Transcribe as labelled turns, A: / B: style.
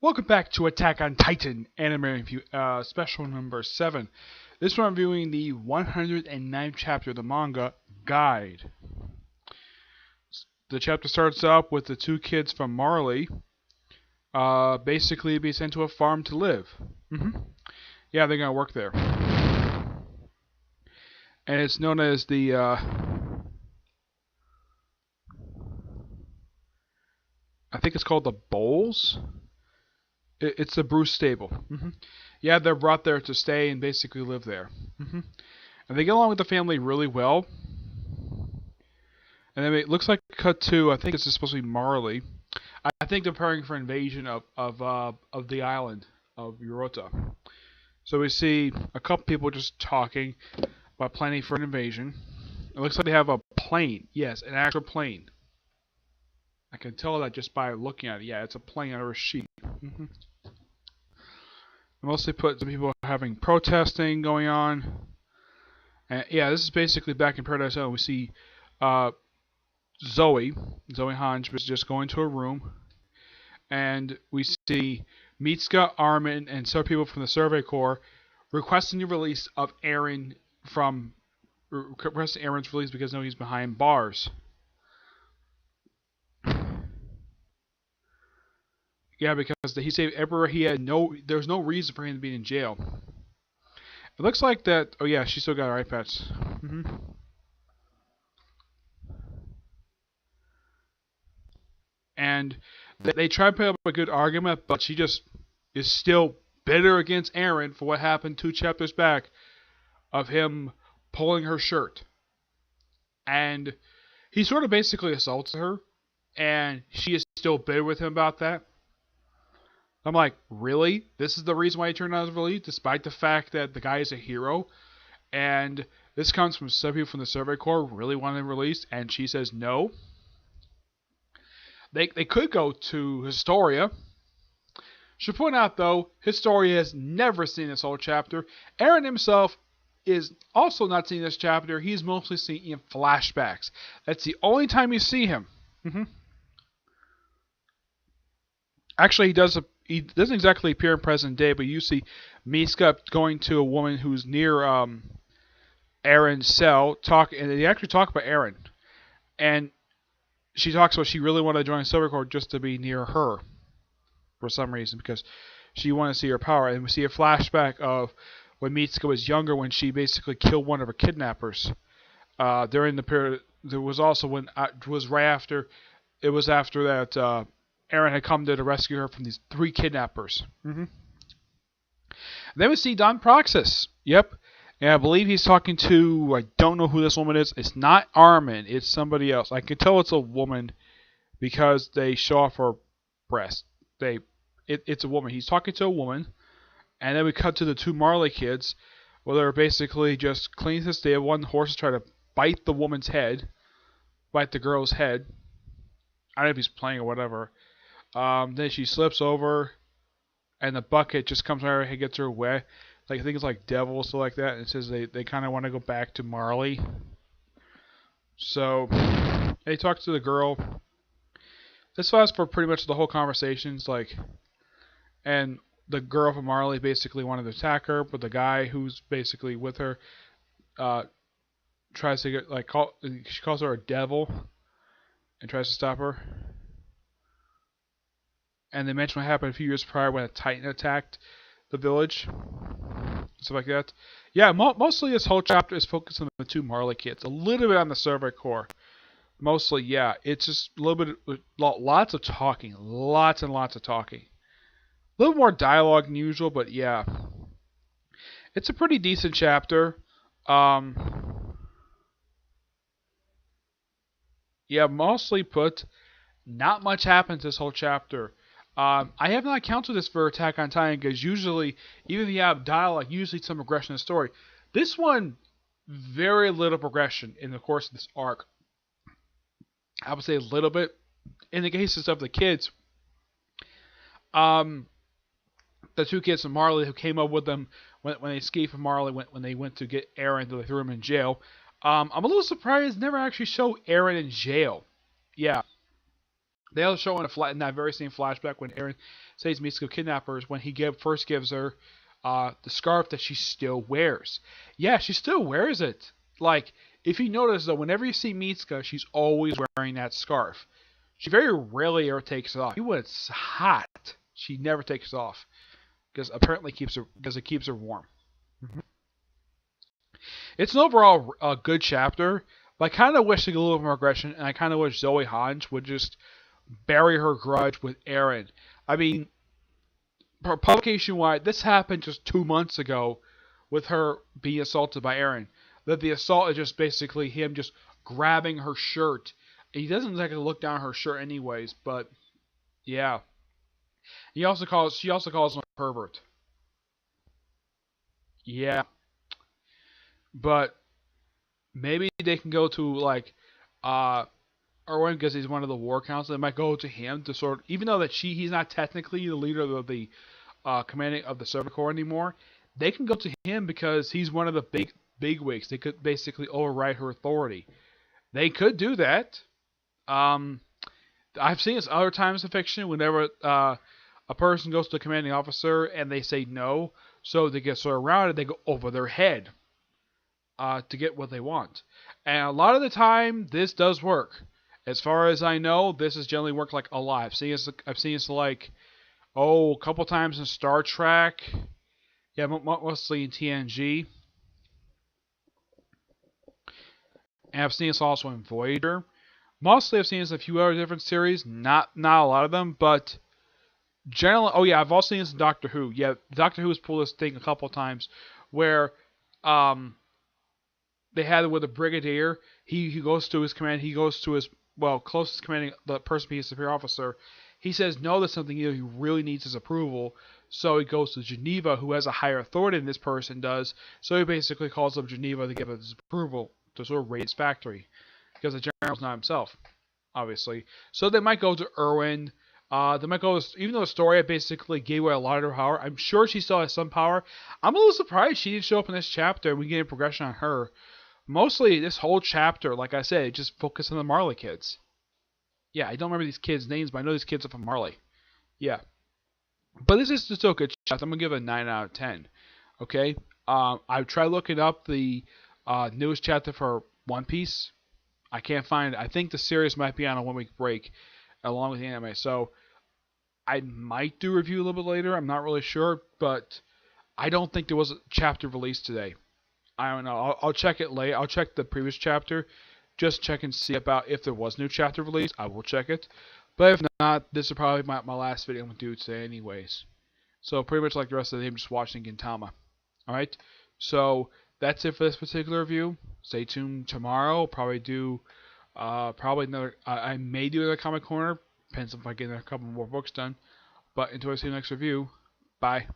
A: Welcome back to Attack on Titan anime review, special number 7. This one I'm reviewing the 109th chapter of the manga, Guide. The chapter starts out with the two kids from Marley, basically being sent to a farm to live. Yeah, they're gonna work there. And it's known as the, I think it's called the Bowls? It's the Bruce stable. Yeah, they're brought there to stay and basically live there. And they get along with the family really well. And then it looks like cut to, I think it's supposed to be Marley. I think they're preparing for invasion of the island of Eurota. So we see a couple people just talking about planning for an invasion. It looks like they have a plane. Yes, an actual plane. I can tell that just by looking at it. Yeah, it's a plane under a sheet. Mostly put some people having protesting going on. And yeah, this is basically back in Paradise Island. We see Zoe Hange was just going to a room, and we see Mitsuka, Armin, and several people from the Survey Corps requesting the release of Eren requesting Eren's release because he's behind bars. Yeah, because he said everywhere he had there was no reason for him to be in jail. It looks like that. Oh yeah, she still got her eye patch. And they try to put up a good argument, but she just is still bitter against Eren for what happened 2 chapters back of him pulling her shirt. And he sort of basically assaults her, and she is still bitter with him about that. I'm like, really? This is the reason why he turned down his release, despite the fact that the guy is a hero? And this comes from some people from the Survey Corps really wanting him released, and she says no. They could go to Historia. Should point out, though, Historia has never seen this whole chapter. Eren himself is also not seeing this chapter. He's mostly seen in flashbacks. That's the only time you see him. Actually, he doesn't exactly appear in present day, but you see Mitsuka going to a woman who's near Eren's cell, and they actually talk about Eren. And she talks about she really wanted to join Silver Corps just to be near her for some reason, because she wanted to see her power. And we see a flashback of when Mitsuka was younger, when she basically killed one of her kidnappers. During the period, there was also when it was right after, it was after that Eren had come to rescue her from these 3 kidnappers. Then we see Don Proxus. Yep. And I believe he's talking to, I don't know who this woman is. It's not Armin. It's somebody else. I can tell it's a woman because they show off her breast. It's a woman. He's talking to a woman. And then we cut to the 2 Marley kids, where they're basically just cleaning the stable. One horse is trying to bite the woman's head. Bite the girl's head. I don't know if he's playing or whatever. Then she slips over, and the bucket just comes over and gets her wet. I think it's like devil or something like that. And it says they kind of want to go back to Marley. So they talk to the girl. This lasts for pretty much the whole conversations, and the girl from Marley basically wanted to attack her, but the guy who's basically with her tries to get she calls her a devil and tries to stop her. And they mention what happened a few years prior when a Titan attacked the village. Stuff like that. Yeah, mostly this whole chapter is focused on the 2 Marley kids. A little bit on the Survey Corps. Mostly, yeah. It's just a little bit, lots of talking. Lots and lots of talking. A little more dialogue than usual, but yeah. It's a pretty decent chapter. Yeah, mostly put, not much happens this whole chapter. I have not counted this for Attack on Titan because usually, even if you have dialogue, usually some progression in the story. This one, very little progression in the course of this arc. I would say a little bit. In the cases of the kids, the 2 kids from Marley who came up with them when they escaped from Marley, when they went to get Eren, they threw him in jail. I'm a little surprised never actually show Eren in jail. Yeah. They also show in that very same flashback when Eren saves Mitsuko kidnappers when he first gives her the scarf that she still wears. Yeah, she still wears it. Like, if you notice though, whenever you see Mitsuko, she's always wearing that scarf. She very rarely ever takes it off. Even when it's hot, she never takes it off because apparently it keeps her warm. Mm-hmm. It's an overall good chapter, but I kind of wish to get a little more aggression, and I kind of wish Zoe Hange would just bury her grudge with Eren. I mean, publication-wide, this happened just 2 months ago with her being assaulted by Eren. That the assault is just basically him just grabbing her shirt. He doesn't exactly look down her shirt anyways, but yeah. She also calls him a pervert. Yeah, but maybe they can go to like uh Erwin because he's one of the war council. They might go to him to sort of, even though that he's not technically the leader of the commanding of the Servant Corps anymore. They can go to him because he's one of the big wigs. They could basically override her authority. They could do that. Um, I've seen this other times in fiction. Whenever a person goes to the commanding officer and they say no, so they get surrounded, they go over their head to get what they want. And a lot of the time, this does work. As far as I know, this has generally worked like a lot. I've seen this like a couple times in Star Trek. Yeah, mostly in TNG. And I've seen this also in Voyager. Mostly I've seen this in a few other different series. Not a lot of them, but generally. Oh yeah, I've also seen this in Doctor Who. Yeah, Doctor Who has pulled this thing a couple times where they had it with a brigadier. He goes to his command. He goes to his closest commanding the person being a superior officer. He says no to something he really needs his approval. So he goes to Geneva, who has a higher authority than this person does. So he basically calls up Geneva to give his approval to sort of raid his factory, because the general's not himself, obviously. So they might go to Erwin. They might go, even though Astoria basically gave away a lot of her power. I'm sure she still has some power. I'm a little surprised she didn't show up in this chapter and we get a progression on her. Mostly, this whole chapter, like I said, just focused on the Marley kids. Yeah, I don't remember these kids' names, but I know these kids are from Marley. Yeah. But this is still a good chapter. I'm going to give it a 9 out of 10. Okay? I've tried looking up the newest chapter for One Piece. I can't find it. I think the series might be on a 1 week break along with the anime. So I might do a review a little bit later. I'm not really sure. But I don't think there was a chapter released today. I don't know. I'll check it later. I'll check the previous chapter. Just check and see about if there was a new chapter released. I will check it. But if not, this is probably my last video I'm going to do today anyways. So pretty much like the rest of the day, I'm just watching Gintama. Alright? So that's it for this particular review. Stay tuned tomorrow. Probably do probably another I may do another comic corner. Depends if I get a couple more books done. But until I see the next review, bye.